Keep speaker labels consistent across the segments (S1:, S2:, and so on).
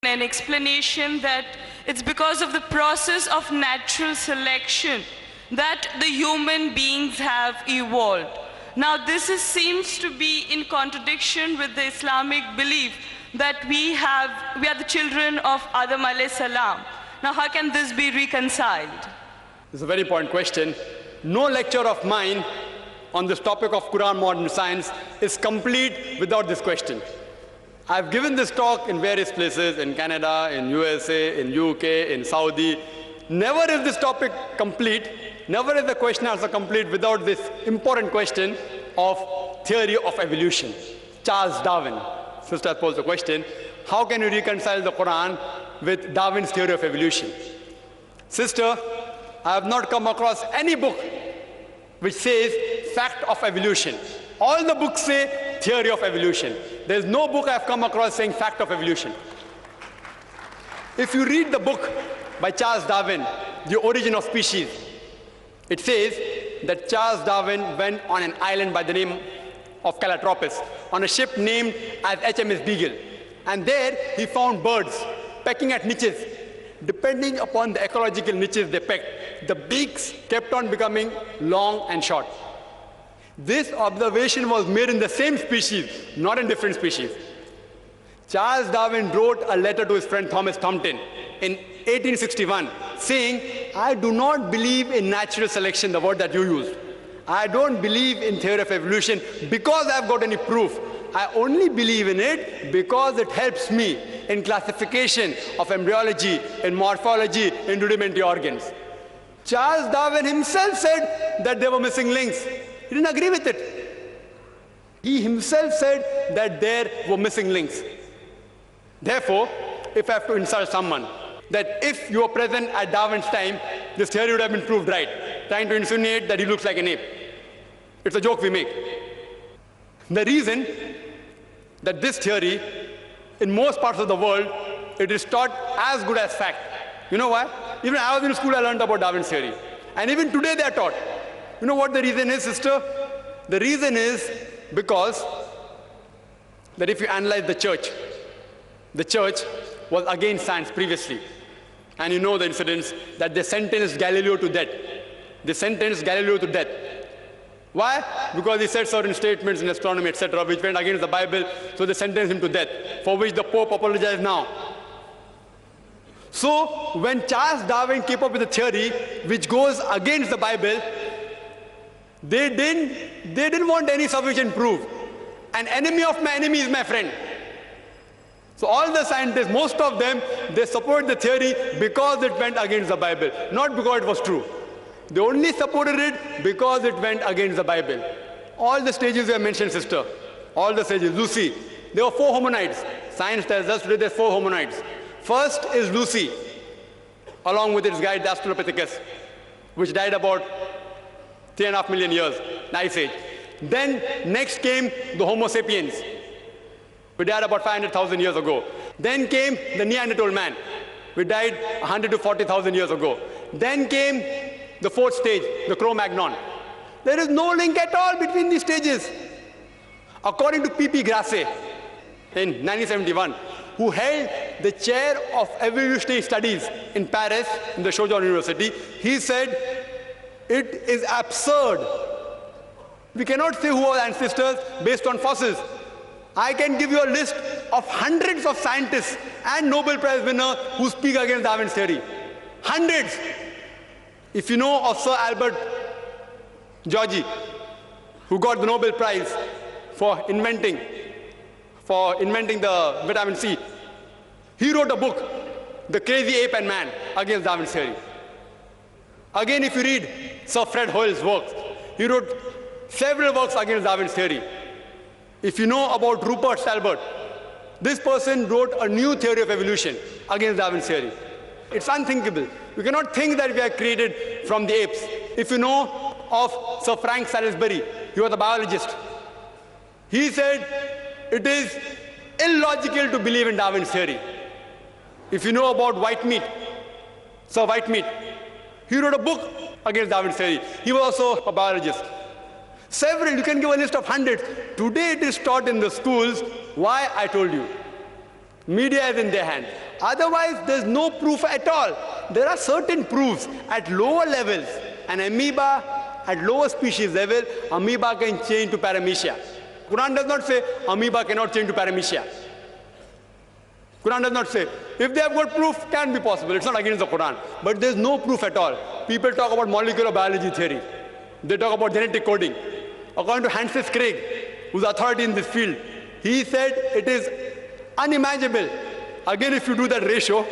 S1: an explanation that it's because of the process of natural selection that the human beings have evolved. Now seems to be in contradiction with the Islamic belief that we are the children of Adam alayhi salam. Now how can this be reconciled?
S2: This is a very important question. No lecture of mine on this topic of Quran modern science is complete without this question. I've given this talk in various places, in Canada, in USA, in UK, in Saudi. Never is this topic complete, never is the question answer complete without this important question of theory of evolution. Charles Darwin. Sister posed the question, how can you reconcile the Quran with Darwin's theory of evolution? Sister, I have not come across any book which says fact of evolution. All the books say theory of evolution. There is no book I have come across saying fact of evolution. If you read the book by Charles Darwin, The Origin of Species, it says that Charles Darwin went on an island by the name of Calotropis on a ship named as HMS Beagle. And there he found birds pecking at niches. Depending upon the ecological niches they pecked, the beaks kept on becoming long and short. This observation was made in the same species, not in different species. Charles Darwin wrote a letter to his friend Thomas Thompson in 1861 saying, I do not believe in natural selection, the word that you used. I don't believe in theory of evolution because I've got any proof. I only believe in it because it helps me in classification of embryology, in morphology, in rudimentary organs. Charles Darwin himself said that there were missing links. He didn't agree with it. He himself said that there were missing links. Therefore, if I have to insult someone, that if you were present at Darwin's time, this theory would have been proved right, trying to insinuate that he looks like an ape. It's a joke we make. The reason that this theory, in most parts of the world, it is taught as good as fact. You know why? Even I was in school, I learned about Darwin's theory. And even today they are taught. You know what the reason is, sister? The reason is because that if you analyze the church was against science previously. And you know the incidents that they sentenced Galileo to death. They sentenced Galileo to death. Why? Because he said certain statements in astronomy, etc., which went against the Bible, so they sentenced him to death, for which the Pope apologized now. So when Charles Darwin came up with a theory which goes against the Bible, they didn't want any sufficient proof. An enemy of my enemy is my friend. So all the scientists, most of them, they support the theory because it went against the Bible, not because it was true. They only supported it because it went against the Bible. All the stages were mentioned, sister. All the stages. Lucy, there were 4 hominids. Science tells us today there's 4 hominids. First is Lucy, along with its guide, the Australopithecus, which died about 3.5 million years, the Ice Age. Then next came the Homo sapiens, who died about 500,000 years ago. Then came the Neanderthal man, who died 100 to 40,000 years ago. Then came the 4th stage, the Cro-Magnon. There is no link at all between these stages. According to P.P. Grasse in 1971, who held the chair of evolutionary studies in Paris, in the Sorbonne University, he said, it is absurd. We cannot say who are ancestors based on fossils. I can give you a list of hundreds of scientists and Nobel Prize winners who speak against Darwin's theory. Hundreds. If you know of Sir Albert Georgi, who got the Nobel Prize for inventing the vitamin C, he wrote a book, The Crazy Ape and Man, against Darwin's theory. Again, if you read Sir Fred Hoyle's works, he wrote several works against Darwin's theory. If you know about Rupert Stalbert, this person wrote a new theory of evolution against Darwin's theory. It's unthinkable. We cannot think that we are created from the apes. If you know of Sir Frank Salisbury, he was a biologist. He said it is illogical to believe in Darwin's theory. If you know about Whitemead, Sir Whitemead, he wrote a book against Darwin's theory. He was also a biologist. Several, you can give a list of hundreds. Today it is taught in the schools. Why? I told you. Media is in their hands. Otherwise, there's no proof at all. There are certain proofs at lower levels. An amoeba at lower species level, amoeba can change to paramecia. Quran does not say amoeba cannot change to paramecia. Quran does not say. If they have got proof, can be possible. It's not against the Quran. But there's no proof at all. People talk about molecular biology theory. They talk about genetic coding. According to Francis Crick, who's authority in this field, he said it is unimaginable. Again, if you do that ratio,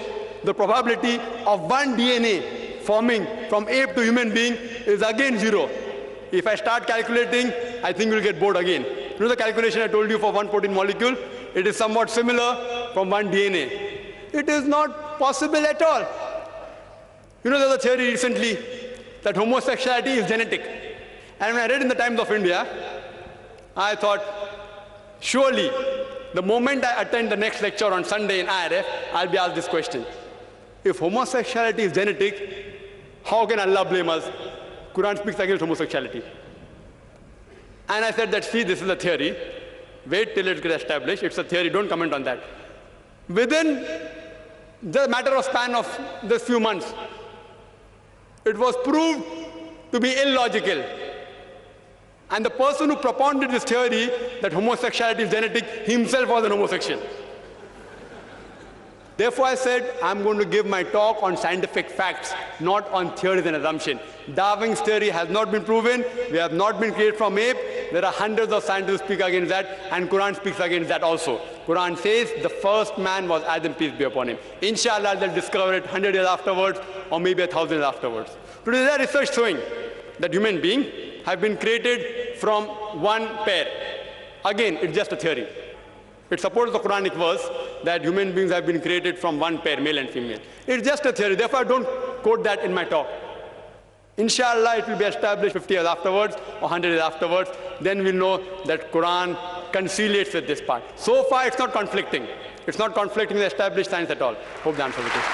S2: the probability of one DNA forming from ape to human being is again 0. If I start calculating, I think we'll get bored again. You know the calculation I told you for one protein molecule? It is somewhat similar from one DNA. It is not possible at all. You know, there's a theory recently that homosexuality is genetic. And when I read in the Times of India, I thought, surely, the moment I attend the next lecture on Sunday in IRF, I'll be asked this question. If homosexuality is genetic, how can Allah blame us? Quran speaks against homosexuality. And I said that, see, this is a theory. Wait till it gets established. It's a theory. Don't comment on that. Within the matter of span of this few months, it was proved to be illogical. And the person who propounded this theory that homosexuality is genetic himself was an homosexual. Therefore, I said, I'm going to give my talk on scientific facts, not on theories and assumptions. Darwin's theory has not been proven. We have not been created from ape. There are hundreds of scientists who speak against that, and Quran speaks against that also. Quran says the first man was Adam, peace be upon him. Inshallah, they'll discover it 100 years afterwards, or maybe 1,000 years afterwards. Today, there is research showing that human beings have been created from one pair. Again, it's just a theory. It supports the Quranic verse that human beings have been created from one pair, male and female. It's just a theory. Therefore, I don't quote that in my talk. Inshallah, it will be established 50 years afterwards or 100 years afterwards. Then we'll know that Quran conciliates with this part. So far, it's not conflicting. It's not conflicting with established science at all. Hope that answers the question.